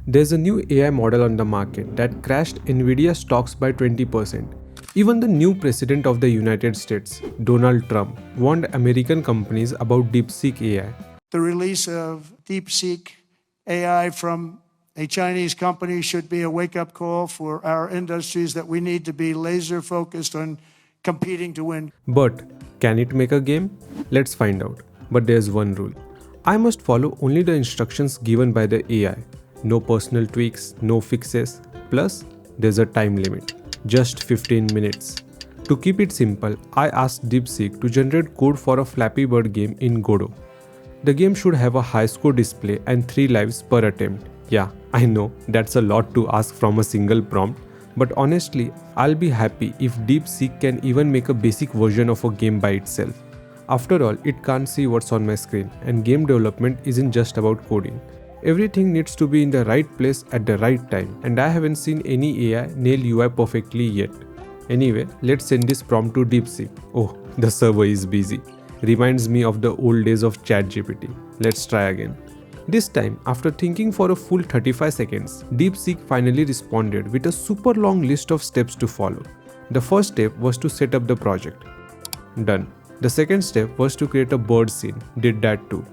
There's a new AI model on the market that crashed Nvidia stocks by 20%. Even the new president of the United States, Donald Trump, warned American companies about DeepSeek AI. The release of DeepSeek AI from a Chinese company should be a wake-up call for our industries that we need to be laser focused on competing to win. But can it make a game? Let's find out. But there's one rule. I must follow only the instructions given by the AI. No personal tweaks, no fixes. Plus, there's a time limit. Just 15 minutes. To keep it simple, I asked DeepSeek to generate code for a Flappy Bird game in Godot. The game should have a high score display and 3 lives per attempt. Yeah, I know that's a lot to ask from a single prompt, but honestly, I'll be happy if DeepSeek can even make a basic version of a game by itself. After all, it can't see what's on my screen, and game development isn't just about coding. Everything needs to be in the right place at the right time, and I haven't seen any AI nail UI perfectly yet. Anyway, let's send this prompt to DeepSeek. Oh, the server is busy. Reminds me of the old days of ChatGPT. Let's try again. This time, after thinking for a full 35 seconds, DeepSeek finally responded with a super long list of steps to follow. The first step was to set up the project. Done. The second step was to create a bird scene. Did that too.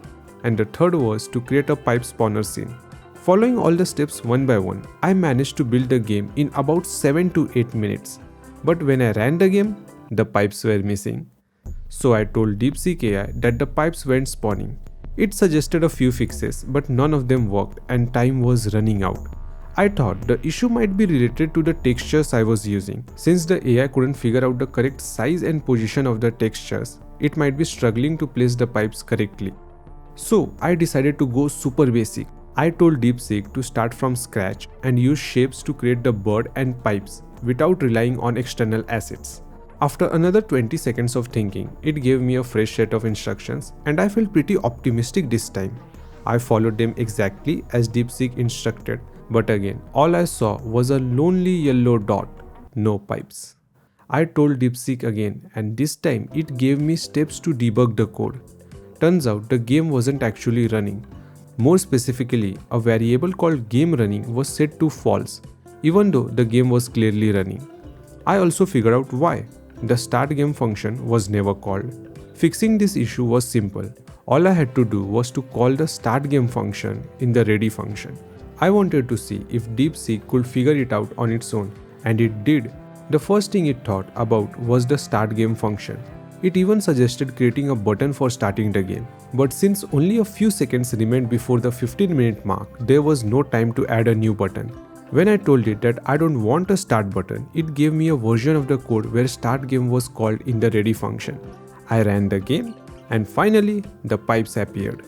And the third was to create a pipe spawner scene. Following all the steps one by one, I managed to build the game in about 7 to 8 minutes. But when I ran the game, the pipes were missing. So I told DeepSeek AI that the pipes weren't spawning. It suggested a few fixes, but none of them worked and time was running out. I thought the issue might be related to the textures I was using. Since the AI couldn't figure out the correct size and position of the textures, it might be struggling to place the pipes correctly. So I decided to go super basic. I told DeepSeek to start from scratch and use shapes to create the bird and pipes without relying on external assets. After another 20 seconds of thinking, it gave me a fresh set of instructions and I felt pretty optimistic this time. I followed them exactly as DeepSeek instructed, but again, all I saw was a lonely yellow dot, no pipes. I told DeepSeek again, and this time it gave me steps to debug the code. Turns out the game wasn't actually running. More specifically, a variable called gameRunning was set to false, even though the game was clearly running. I also figured out why. The start game function was never called. Fixing this issue was simple. All I had to do was to call the start game function in the ready function. I wanted to see if DeepSeek could figure it out on its own, and it did. The first thing it thought about was the start game function. It even suggested creating a button for starting the game. But since only a few seconds remained before the 15-minute mark, there was no time to add a new button. When I told it that I don't want a start button, it gave me a version of the code where start game was called in the ready function. I ran the game, and finally, the pipes appeared.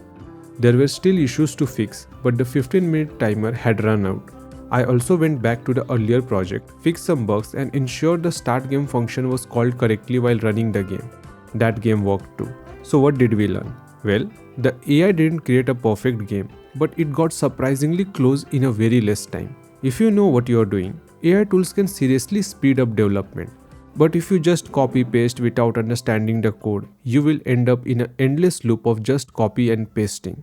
There were still issues to fix, but the 15-minute timer had run out. I also went back to the earlier project, fixed some bugs and ensured the start game function was called correctly while running the game. That game worked too. So what did we learn? Well, the AI didn't create a perfect game, but it got surprisingly close in a very less time. If you know what you are doing, AI tools can seriously speed up development. But if you just copy-paste without understanding the code, you will end up in an endless loop of just copy and pasting.